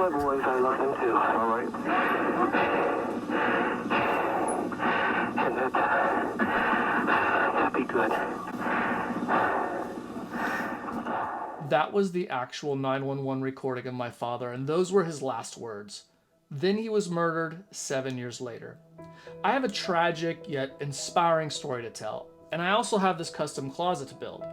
my boys. I love them too. All right. And that'd be good. That was the actual 911 recording of my father, and those were his last words. Then he was murdered 7 years later. I have a tragic yet inspiring story to tell, and I also have this custom closet to build.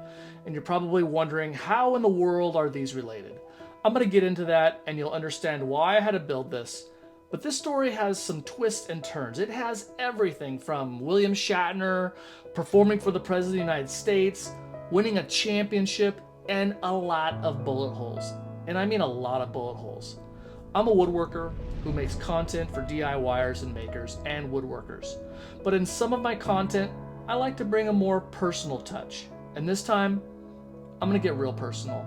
And you're probably wondering, how in the world are these related? I'm going to get into that, and you'll understand why I had to build this. But this story has some twists and turns. It has everything from William Shatner performing for the President of the United States, winning a championship, and a lot of bullet holes. And I mean a lot of bullet holes. I'm a woodworker who makes content for DIYers and makers and woodworkers. But in some of my content, I like to bring a more personal touch. And this time, I'm gonna get real personal.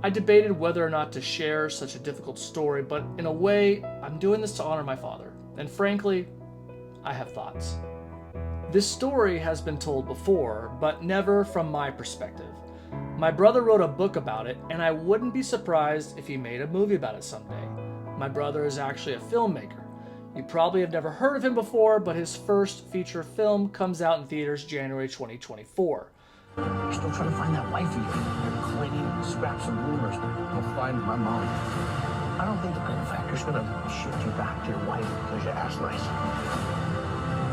I debated whether or not to share such a difficult story, but in a way, I'm doing this to honor my father. And frankly, I have thoughts. This story has been told before, but never from my perspective. My brother wrote a book about it, and I wouldn't be surprised if he made a movie about it someday. My brother is actually a filmmaker. You probably have never heard of him before, but his first feature film comes out in theaters January 2024. You're still trying to find that wife of yours. You're clinging scraps of rumors. I'll find my mom. I don't think the benefactor's gonna shift you back to your wife because you asked nice.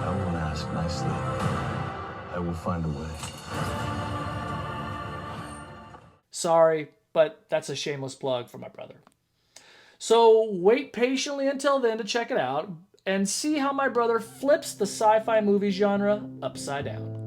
I won't ask nicely. I will find a way. Sorry, but that's a shameless plug for my brother. So wait patiently until then to check it out and see how my brother flips the sci-fi movie genre upside down.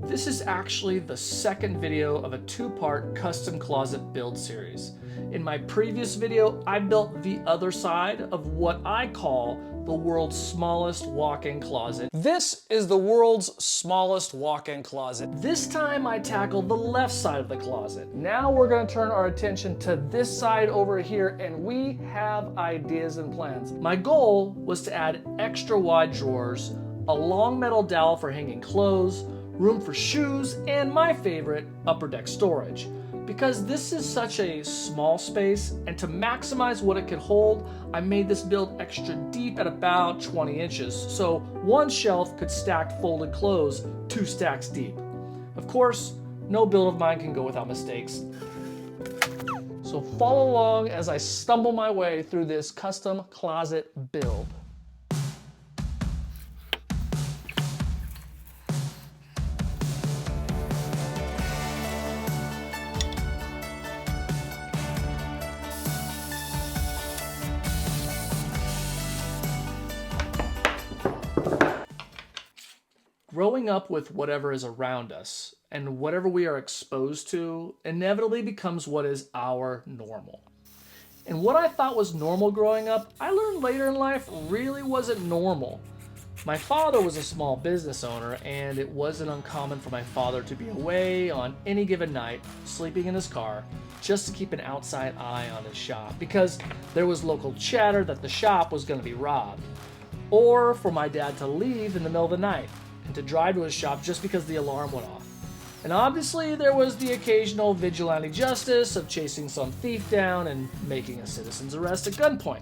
This is actually the second video of a two-part custom closet build series. In my previous video, I built the other side of what I call the world's smallest walk-in closet. This is the world's smallest walk-in closet. This time I tackled the left side of the closet. Now we're gonna turn our attention to this side over here, and we have ideas and plans. My goal was to add extra wide drawers, a long metal dowel for hanging clothes, room for shoes, and my favorite, upper deck storage. Because this is such a small space, and to maximize what it could hold, I made this build extra deep at about 20 inches, so one shelf could stack folded clothes 2 stacks deep. Of course, no build of mine can go without mistakes. So follow along as I stumble my way through this custom closet build. Growing up with whatever is around us and whatever we are exposed to inevitably becomes what is our normal. And what I thought was normal growing up, I learned later in life really wasn't normal. My father was a small business owner, and it wasn't uncommon for my father to be away on any given night, sleeping in his car, just to keep an outside eye on his shop, because there was local chatter that the shop was going to be robbed. Or for my dad to leave in the middle of the night and to drive to his shop just because the alarm went off. And obviously there was the occasional vigilante justice of chasing some thief down and making a citizen's arrest at gunpoint.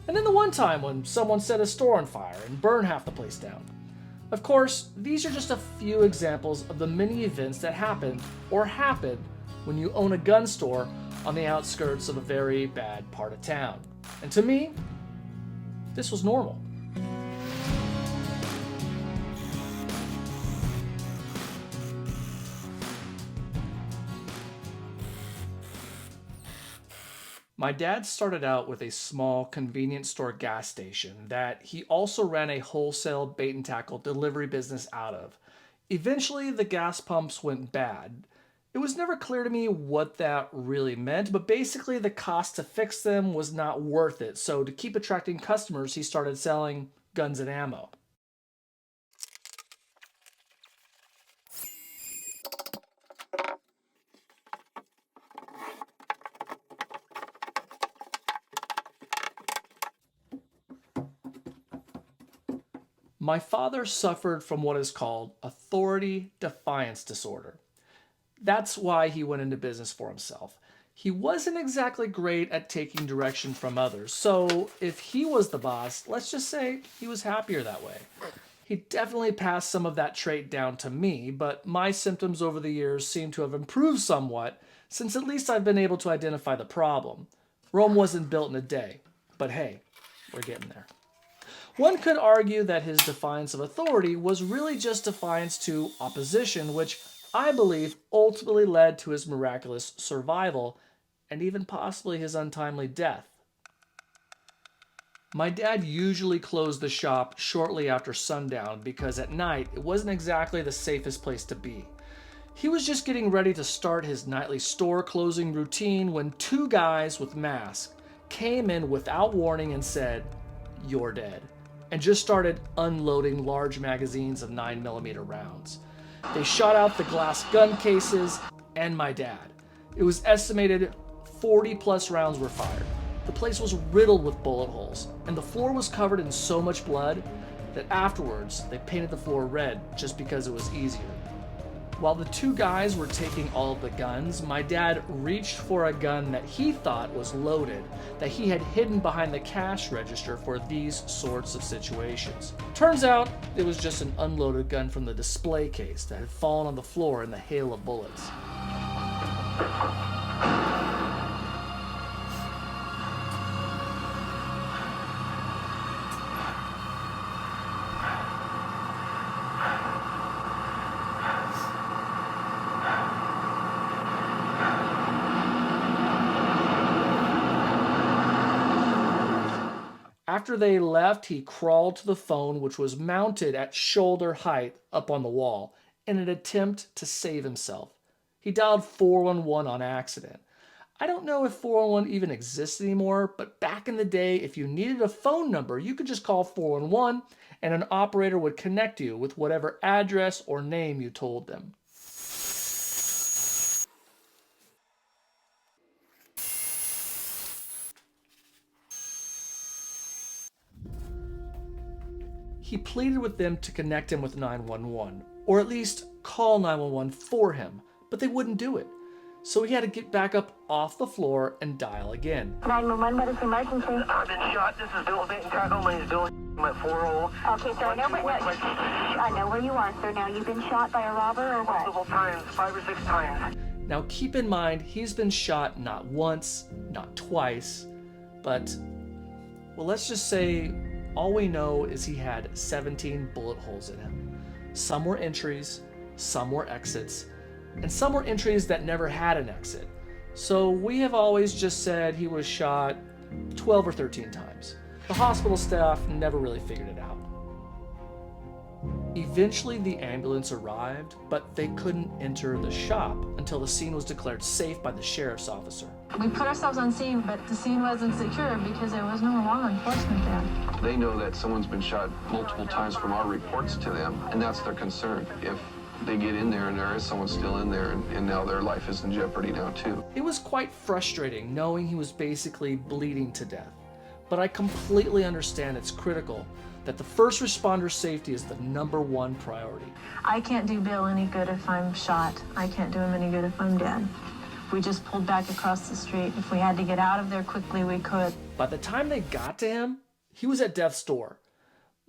And then the one time when someone set a store on fire and burned half the place down. Of course, these are just a few examples of the many events that happened or happen when you own a gun store on the outskirts of a very bad part of town. And to me, this was normal. My dad started out with a small convenience store gas station that he also ran a wholesale bait and tackle delivery business out of. Eventually, the gas pumps went bad. It was never clear to me what that really meant, but basically the cost to fix them was not worth it. So to keep attracting customers, he started selling guns and ammo. My father suffered from what is called authority defiance disorder. That's why he went into business for himself. He wasn't exactly great at taking direction from others, so if he was the boss, let's just say he was happier that way. He definitely passed some of that trait down to me, but my symptoms over the years seem to have improved somewhat, since at least I've been able to identify the problem. Rome wasn't built in a day, but hey, we're getting there. One could argue that his defiance of authority was really just defiance to opposition, which I believe ultimately led to his miraculous survival and even possibly his untimely death. My dad usually closed the shop shortly after sundown because at night it wasn't exactly the safest place to be. He was just getting ready to start his nightly store closing routine when two guys with masks came in without warning and said, "You're dead," and just started unloading large magazines of 9mm rounds. They shot out the glass gun cases and my dad. It was estimated 40 plus rounds were fired. The place was riddled with bullet holes, and the floor was covered in so much blood that afterwards they painted the floor red just because it was easier. While the two guys were taking all of the guns, my dad reached for a gun that he thought was loaded, that he had hidden behind the cash register for these sorts of situations. Turns out it was just an unloaded gun from the display case that had fallen on the floor in the hail of bullets. After they left, he crawled to the phone, which was mounted at shoulder height up on the wall, in an attempt to save himself. He dialed 411 on accident. I don't know if 411 even exists anymore, but back in the day, if you needed a phone number, you could just call 411 and an operator would connect you with whatever address or name you told them. He pleaded with them to connect him with 911, or at least call 911 for him, but they wouldn't do it. So he had to get back up off the floor and dial again. 911, what is the emergency? I've been shot. This is Bill Benton Taco. My name is Bill. I'm at 40. Okay, sir, I know where you are, sir. Now, you've been shot by a robber or what? Multiple times, 5 or 6 times. Now keep in mind, he's been shot not once, not twice, but, well, let's just say all we know is he had 17 bullet holes in him. Some were entries, some were exits, and some were entries that never had an exit. So we have always just said he was shot 12 or 13 times. The hospital staff never really figured it out. Eventually the ambulance arrived, but they couldn't enter the shop until the scene was declared safe by the sheriff's officer. We put ourselves on scene, but the scene wasn't secure because there was no law enforcement there. They know that someone's been shot multiple times from our reports to them, and that's their concern. If they get in there and there is someone still in there, and now their life is in jeopardy now too. It was quite frustrating knowing he was basically bleeding to death, but I completely understand it's critical that the first responder safety is the #1 priority. I can't do Bill any good if I'm shot. I can't do him any good if I'm dead. We just pulled back across the street. If we had to get out of there quickly, we could. By the time they got to him, he was at death's door.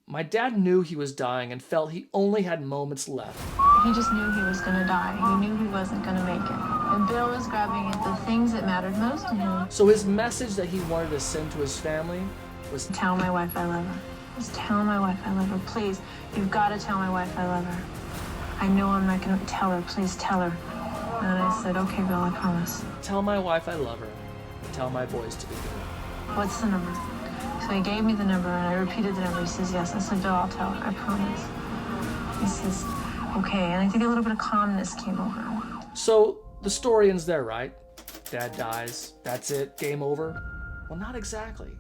My dad knew he was dying and felt he only had moments left. He just knew he was going to die. He knew he wasn't going to make it. And Bill was grabbing at the things that mattered most to him. So his message that he wanted to send to his family was, Tell my wife I love her. Just tell my wife I love her. Please, you've got to tell my wife I love her. I know I'm not going to tell her. Please tell her. And I said, okay, Bill, I promise. tell my wife I love her. Tell my boys to be good. What's the number? So he gave me the number, and I repeated the number. He says, yes. I said, Bill, I'll tell her. I promise. He says, okay. And I think a little bit of calmness came over him. So the story ends there, right? Dad dies. That's it. Game over? Well, not exactly.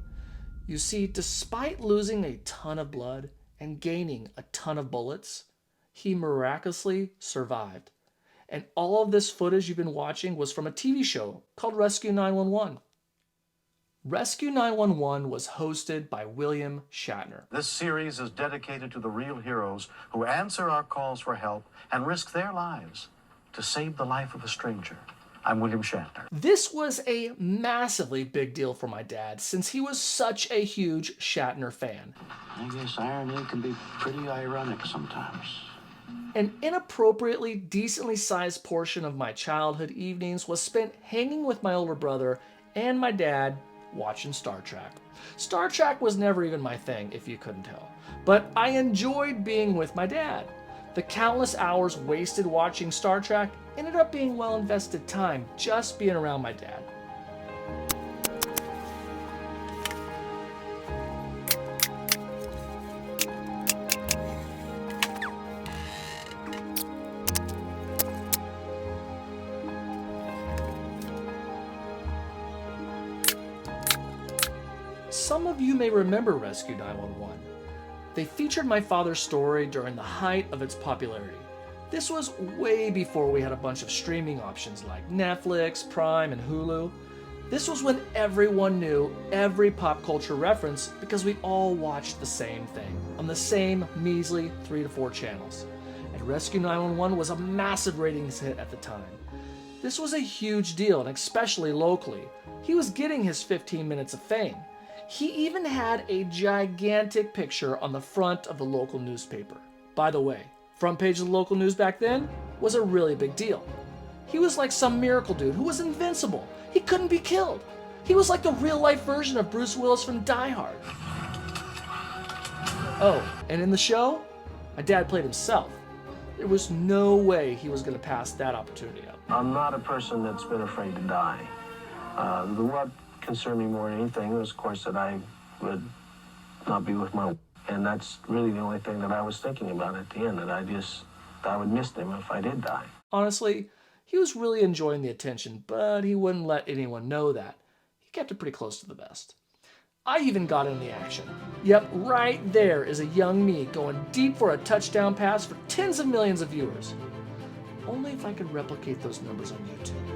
You see, despite losing a ton of blood and gaining a ton of bullets, he miraculously survived. And all of this footage you've been watching was from a TV show called Rescue 911. Rescue 911 was hosted by William Shatner. This series is dedicated to the real heroes who answer our calls for help and risk their lives to save the life of a stranger. I'm William Shatner. This was a massively big deal for my dad since he was such a huge Shatner fan. I guess irony can be pretty ironic sometimes. An inappropriately decently sized portion of my childhood evenings was spent hanging with my older brother and my dad watching Star Trek. Star Trek was never even my thing, if you couldn't tell, but I enjoyed being with my dad. The countless hours wasted watching Star Trek ended up being well invested time just being around my dad. Some of you may remember Rescue 911. They featured my father's story during the height of its popularity. This was way before we had a bunch of streaming options like Netflix, Prime, and Hulu. This was when everyone knew every pop culture reference because we all watched the same thing on the same measly 3 to 4 channels. And Rescue 911 was a massive ratings hit at the time. This was a huge deal, and especially locally. He was getting his 15 minutes of fame. He even had a gigantic picture on the front of the local newspaper. By the way, front page of the local news back then was a really big deal. He was like some miracle dude who was invincible. He couldn't be killed. He was like the real-life version of Bruce Willis from Die Hard. Oh, and in the show, my dad played himself. There was no way he was going to pass that opportunity up. I'm not a person that's been afraid to die. What concerned me more than anything was, of course, that I would not be with my wife. And that's really the only thing that I was thinking about at the end, that I would miss them if I did die. Honestly, he was really enjoying the attention, but he wouldn't let anyone know that. He kept it pretty close to the vest. I even got in the action. Yep, right there is a young me going deep for a touchdown pass for tens of millions of viewers. Only if I could replicate those numbers on YouTube.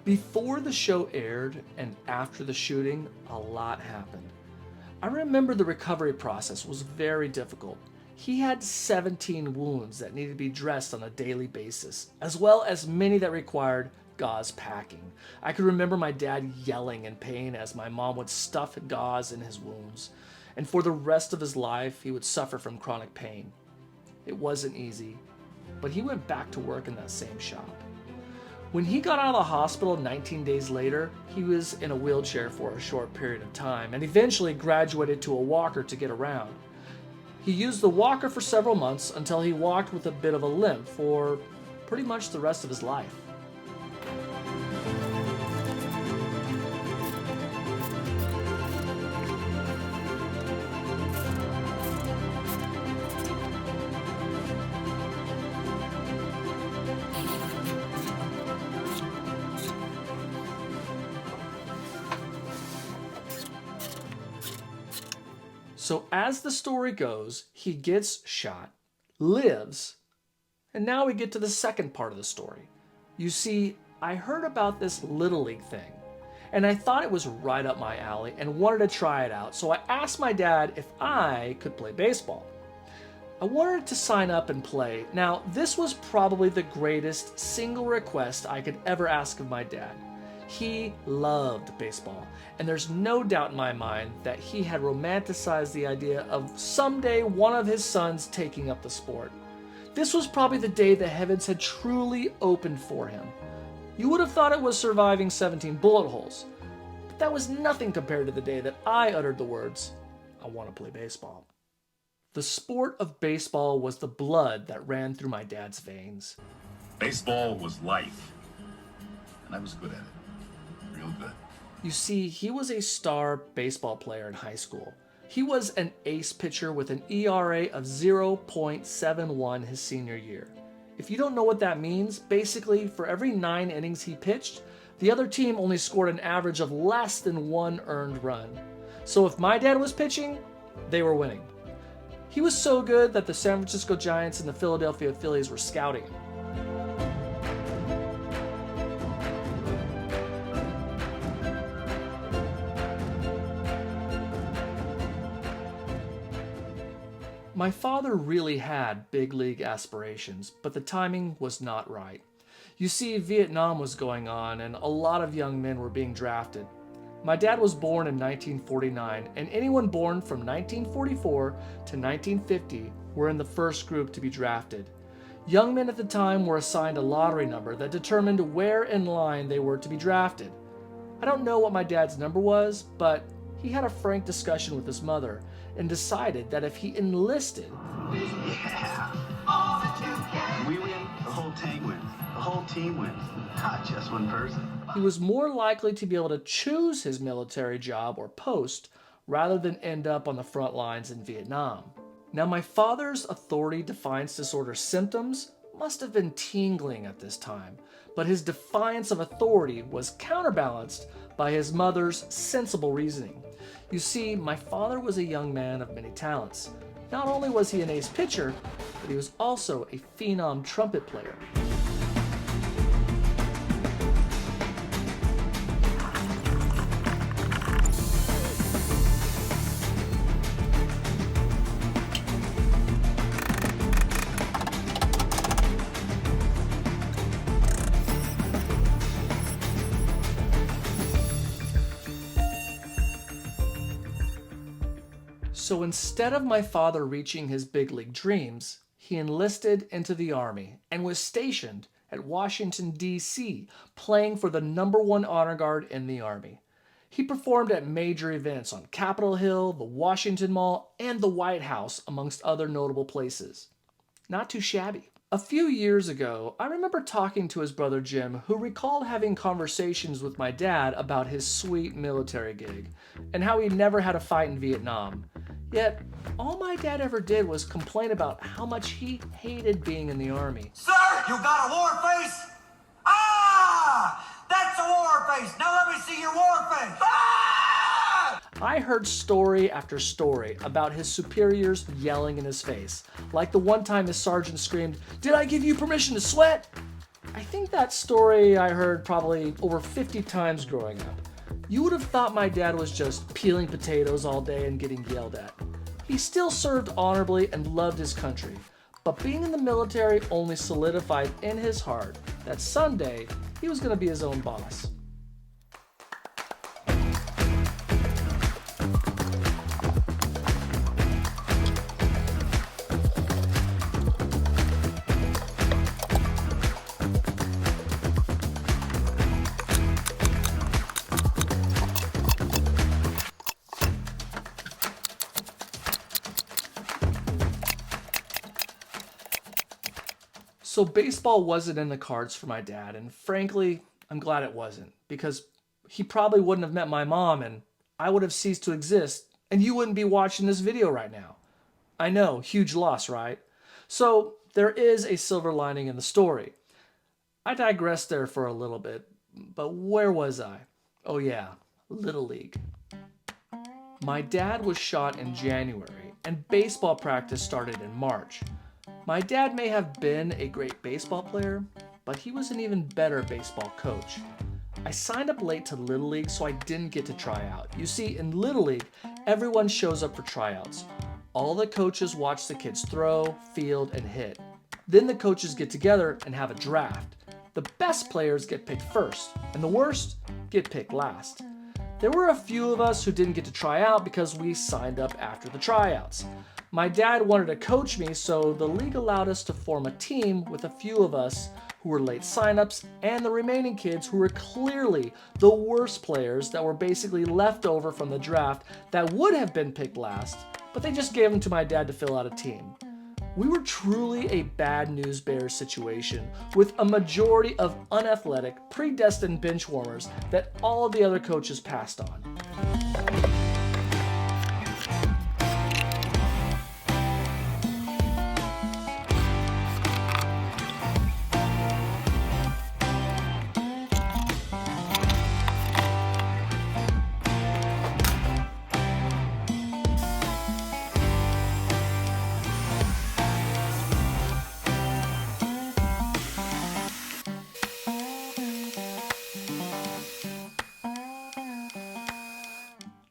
Before the show aired and after the shooting, a lot happened. I remember the recovery process was very difficult. He had 17 wounds that needed to be dressed on a daily basis, as well as many that required gauze packing. I could remember my dad yelling in pain as my mom would stuff gauze in his wounds, and for the rest of his life, he would suffer from chronic pain. It wasn't easy, but he went back to work in that same shop. When he got out of the hospital 19 days later, he was in a wheelchair for a short period of time and eventually graduated to a walker to get around. He used the walker for several months until he walked with a bit of a limp for pretty much the rest of his life. So as the story goes, he gets shot, lives, and now we get to the second part of the story. You see, I heard about this Little League thing, and I thought it was right up my alley and wanted to try it out, so I asked my dad if I could play baseball. I wanted to sign up and play. Now, this was probably the greatest single request I could ever ask of my dad. He loved baseball, and there's no doubt in my mind that he had romanticized the idea of someday one of his sons taking up the sport. This was probably the day the heavens had truly opened for him. You would have thought it was surviving 17 bullet holes, but that was nothing compared to the day that I uttered the words, "I want to play baseball." The sport of baseball was the blood that ran through my dad's veins. Baseball was life, and I was good at it. Real good. You see, he was a star baseball player in high school. He was an ace pitcher with an ERA of 0.71 his senior year. If you don't know what that means, basically for every 9 innings he pitched, the other team only scored an average of less than 1 earned run. So if my dad was pitching, they were winning. He was so good that the San Francisco Giants and the Philadelphia Phillies were scouting him. My father really had big league aspirations, but the timing was not right. You see, Vietnam was going on and a lot of young men were being drafted. My dad was born in 1949, and anyone born from 1944 to 1950 were in the first group to be drafted. Young men at the time were assigned a lottery number that determined where in line they were to be drafted. I don't know what my dad's number was, but he had a frank discussion with his mother and decided that if he enlisted, Yeah. We win, the whole team wins. The whole team wins, not just one person. he was more likely to be able to choose his military job or post rather than end up on the front lines in Vietnam. Now, my father's authority defiance disorder symptoms must have been tingling at this time, but his defiance of authority was counterbalanced by his mother's sensible reasoning. You see, my father was a young man of many talents. Not only was he an ace pitcher, but he was also a phenom trumpet player. So instead of my father reaching his big league dreams, he enlisted into the Army and was stationed at Washington, D.C., playing for the #1 honor guard in the Army. He performed at major events on Capitol Hill, the Washington Mall, and the White House, amongst other notable places. Not too shabby. A few years ago, I remember talking to his brother Jim, who recalled having conversations with my dad about his sweet military gig and how he never had a fight in Vietnam. Yet, all my dad ever did was complain about how much he hated being in the Army. Sir, you got a war face? Ah! That's a war face! Now let me see your war face! Ah! I heard story after story about his superiors yelling in his face, like the one time his sergeant screamed, "Did I give you permission to sweat?" I think that story I heard probably over 50 times growing up. You would have thought my dad was just peeling potatoes all day and getting yelled at. He still served honorably and loved his country, but being in the military only solidified in his heart that someday he was going to be his own boss. So baseball wasn't in the cards for my dad, and frankly, I'm glad it wasn't, because he probably wouldn't have met my mom, and I would have ceased to exist, and you wouldn't be watching this video right now. I know, huge loss, right? So there is a silver lining in the story. I digressed there for a little bit, but where was I? Oh yeah, Little League. My dad was shot in January, and baseball practice started in March. My dad may have been a great baseball player, but he was an even better baseball coach. I signed up late to Little League, so I didn't get to try out. You see, in Little League, everyone shows up for tryouts. All the coaches watch the kids throw, field, and hit. Then the coaches get together and have a draft. The best players get picked first, and the worst get picked last. There were a few of us who didn't get to try out because we signed up after the tryouts. My dad wanted to coach me, so the league allowed us to form a team with a few of us who were late signups and the remaining kids who were clearly the worst players that were basically left over from the draft that would have been picked last, but they just gave them to my dad to fill out a team. We were truly a bad news bears situation with a majority of unathletic, predestined bench warmers that all of the other coaches passed on.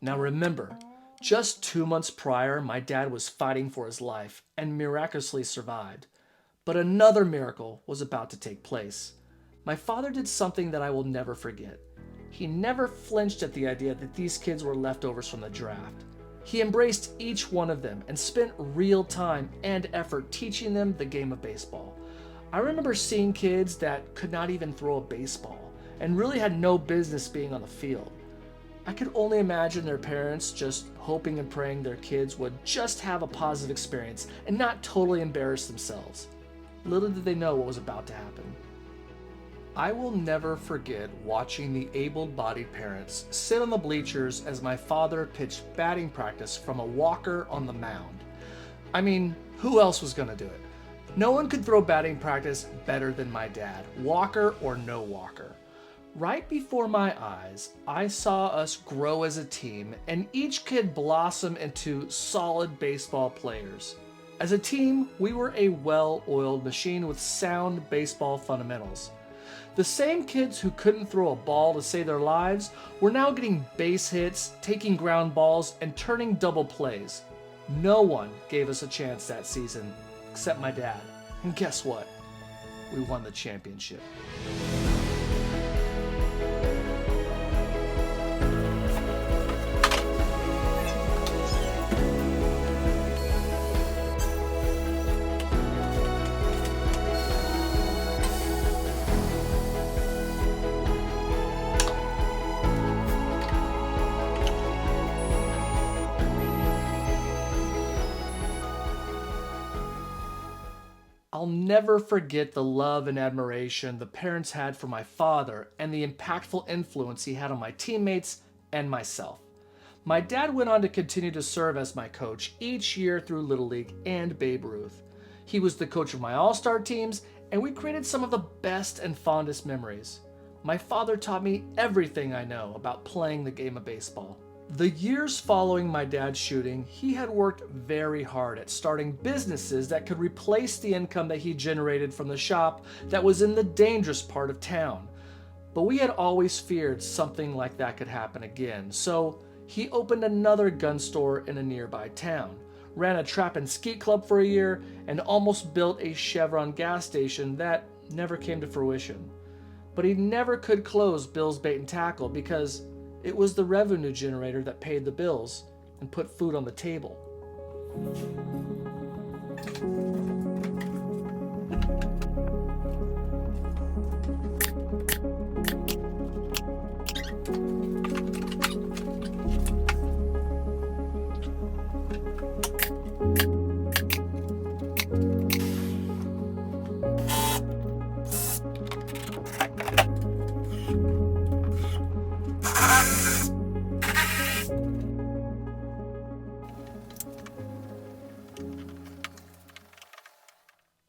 Now remember, Just 2 months prior, my dad was fighting for his life and miraculously survived. But another miracle was about to take place. My father did something that I will never forget. He never flinched at the idea that these kids were leftovers from the draft. He embraced each one of them and spent real time and effort teaching them the game of baseball. I remember seeing kids that could not even throw a baseball and really had no business being on the field. I could only imagine their parents just hoping and praying their kids would just have a positive experience and not totally embarrass themselves. Little did they know what was about to happen. I will never forget watching the able-bodied parents sit on the bleachers as my father pitched batting practice from a walker on the mound. I mean, who else was going to do it? No one could throw batting practice better than my dad, walker or no walker. Right before my eyes, I saw us grow as a team and each kid blossom into solid baseball players. As a team, we were a well-oiled machine with sound baseball fundamentals. The same kids who couldn't throw a ball to save their lives were now getting base hits, taking ground balls, and turning double plays. No one gave us a chance that season, except my dad. And guess what? We won the championship. I'll never forget the love and admiration the parents had for my father and the impactful influence he had on my teammates and myself. My dad went on to continue to serve as my coach each year through Little League and Babe Ruth. He was the coach of my all-star teams, and we created some of the best and fondest memories. My father taught me everything I know about playing the game of baseball. The years following my dad's shooting, he had worked very hard at starting businesses that could replace the income that he generated from the shop that was in the dangerous part of town. But we had always feared something like that could happen again, so he opened another gun store in a nearby town, ran a trap and skeet club for a year, and almost built a Chevron gas station that never came to fruition. But he never could close Bill's Bait and Tackle because it was the revenue generator that paid the bills and put food on the table.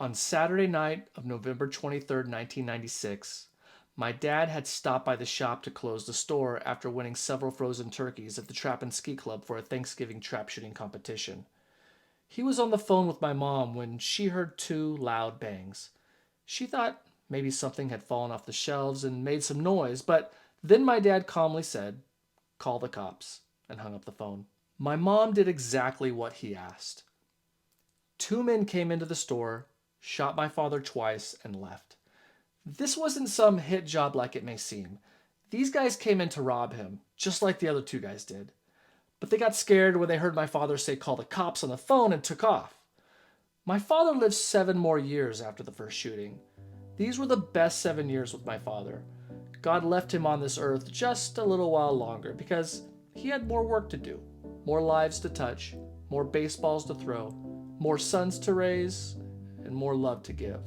On Saturday night of November 23rd, 1996, my dad had stopped by the shop to close the store after winning several frozen turkeys at the Trap and Ski Club for a Thanksgiving trap shooting competition. He was on the phone with my mom when she heard two loud bangs. She thought maybe something had fallen off the shelves and made some noise, but then my dad calmly said, "Call the cops," and hung up the phone. My mom did exactly what he asked. Two men came into the store, shot my father twice, and left. This wasn't some hit job like it may seem. These guys came in to rob him, just like the other two guys did. But they got scared when they heard my father say call the cops on the phone and took off. My father lived 7 more years after the first shooting. These were the best 7 years with my father. God left him on this earth just a little while longer because he had more work to do, more lives to touch, more baseballs to throw, more sons to raise, and more love to give.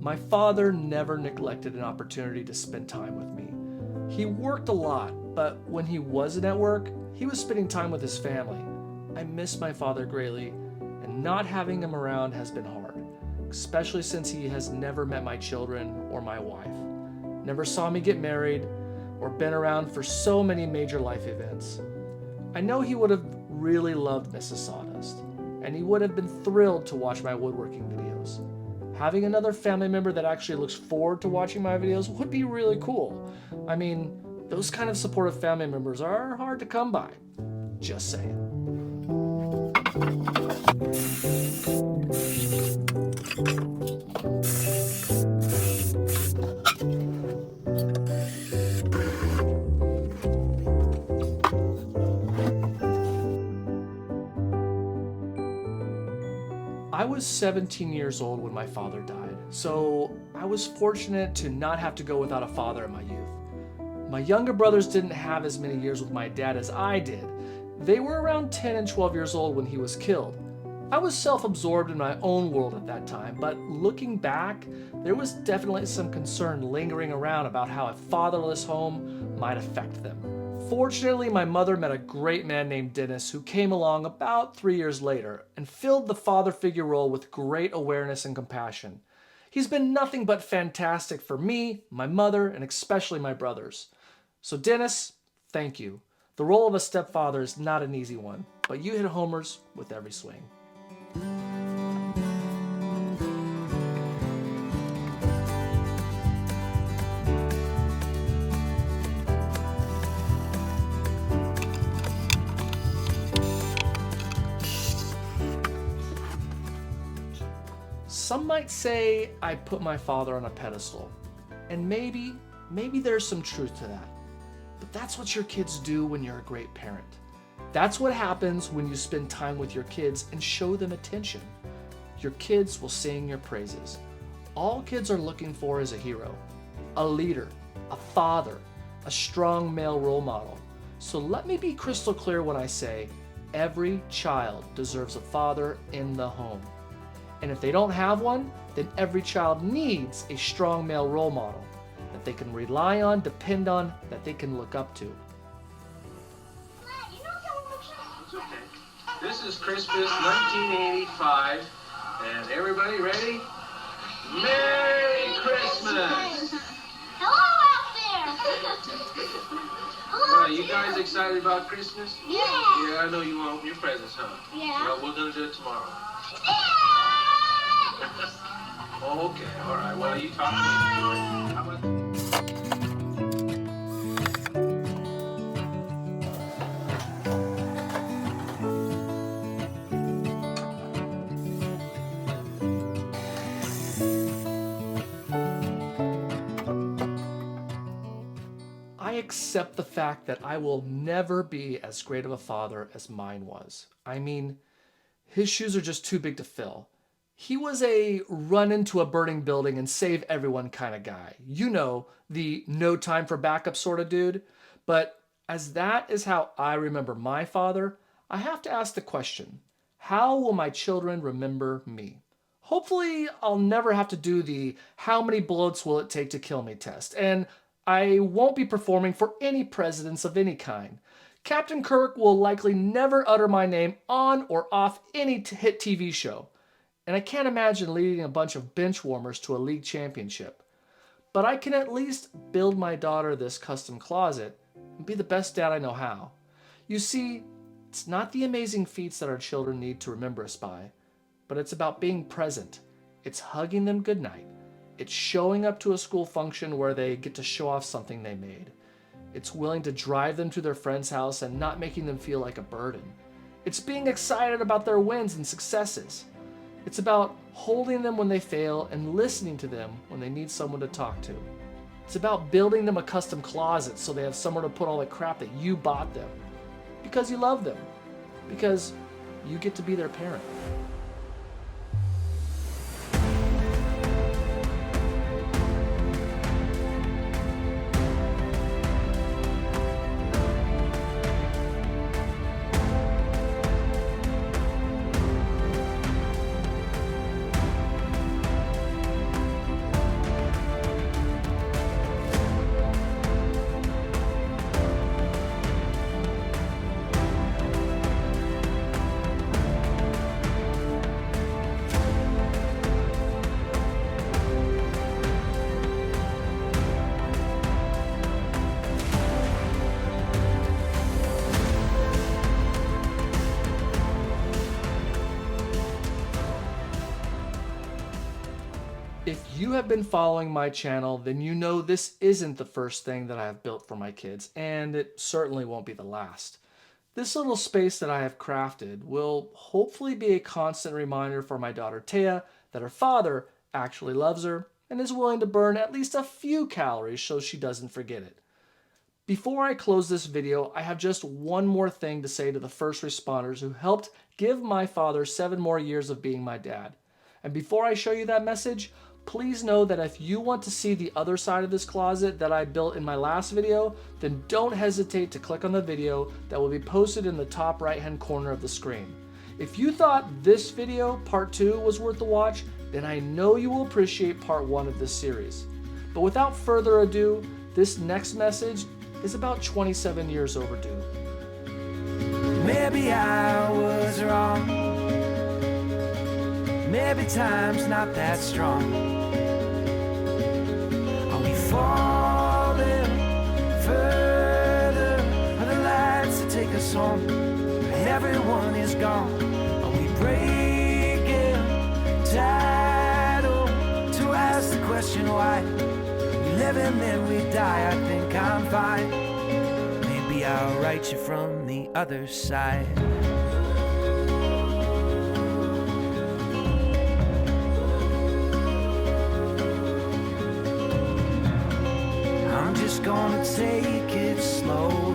My father never neglected an opportunity to spend time with me. He worked a lot, but when he wasn't at work, he was spending time with his family. I miss my father greatly, and not having him around has been hard, especially since he has never met my children or my wife, never saw me get married, or been around for so many major life events. I know he would have really loved Mrs. Sawdust, and he would have been thrilled to watch my woodworking videos. Having another family member that actually looks forward to watching my videos would be really cool. I mean, those kind of supportive family members are hard to come by. Just saying. I was 17 years old when my father died, so I was fortunate to not have to go without a father in my youth. My younger brothers didn't have as many years with my dad as I did. They were around 10 and 12 years old when he was killed. I was self-absorbed in my own world at that time, but looking back, there was definitely some concern lingering around about how a fatherless home might affect them. Fortunately, my mother met a great man named Dennis who came along about 3 years later and filled the father figure role with great awareness and compassion. He's been nothing but fantastic for me, my mother, and especially my brothers. So Dennis, thank you. The role of a stepfather is not an easy one, but you hit homers with every swing. Some might say I put my father on a pedestal, and maybe there's some truth to that. But that's what your kids do when you're a great parent. That's what happens when you spend time with your kids and show them attention. Your kids will sing your praises. All kids are looking for is a hero, a leader, a father, a strong male role model. So let me be crystal clear when I say every child deserves a father in the home. And if they don't have one, then every child needs a strong male role model that they can rely on, depend on, that they can look up to. This is Christmas 1985, and everybody ready? Merry Christmas! Hello out there! You guys excited about Christmas? Yeah! Yeah, I know you want your presents, huh? Yeah. Well, we're gonna do it tomorrow. Okay, all right. Well, you talk to me. How about... I accept the fact that I will never be as great of a father as mine was. I mean, his shoes are just too big to fill. He was a run into a burning building and save everyone kind of guy. You know, the no time for backup sort of dude. But as that is how I remember my father, I have to ask the question, how will my children remember me? Hopefully, I'll never have to do the how many bullets will it take to kill me test, and I won't be performing for any presidents of any kind. Captain Kirk will likely never utter my name on or off any hit TV show. And I can't imagine leading a bunch of bench warmers to a league championship. But I can at least build my daughter this custom closet and be the best dad I know how. You see, it's not the amazing feats that our children need to remember us by, but it's about being present. It's hugging them goodnight. It's showing up to a school function where they get to show off something they made. It's willing to drive them to their friend's house and not making them feel like a burden. It's being excited about their wins and successes. It's about holding them when they fail and listening to them when they need someone to talk to. It's about building them a custom closet so they have somewhere to put all the crap that you bought them. Because you love them. Because you get to be their parent. you have been following my channel, then you know this isn't the first thing that I have built for my kids, and it certainly won't be the last. This little space that I have crafted will hopefully be a constant reminder for my daughter Taya that her father actually loves her and is willing to burn at least a few calories so she doesn't forget it. Before I close this video, I have just one more thing to say to the first responders who helped give my father 7 more years of being my dad. And before I show you that message, please know that if you want to see the other side of this closet that I built in my last video, then don't hesitate to click on the video that will be posted in the top right-hand corner of the screen. If you thought this video, part 2, was worth the watch, then I know you will appreciate part 1 of this series. But without further ado, this next message is about 27 years overdue. Maybe I was wrong. Maybe time's not that strong. Are we falling further? Are the lights that take us home? Everyone is gone. Are we breaking tidal? To ask the question why we live and then we die. I think I'm fine. Maybe I'll write you from the other side. I'm just gonna take it slow.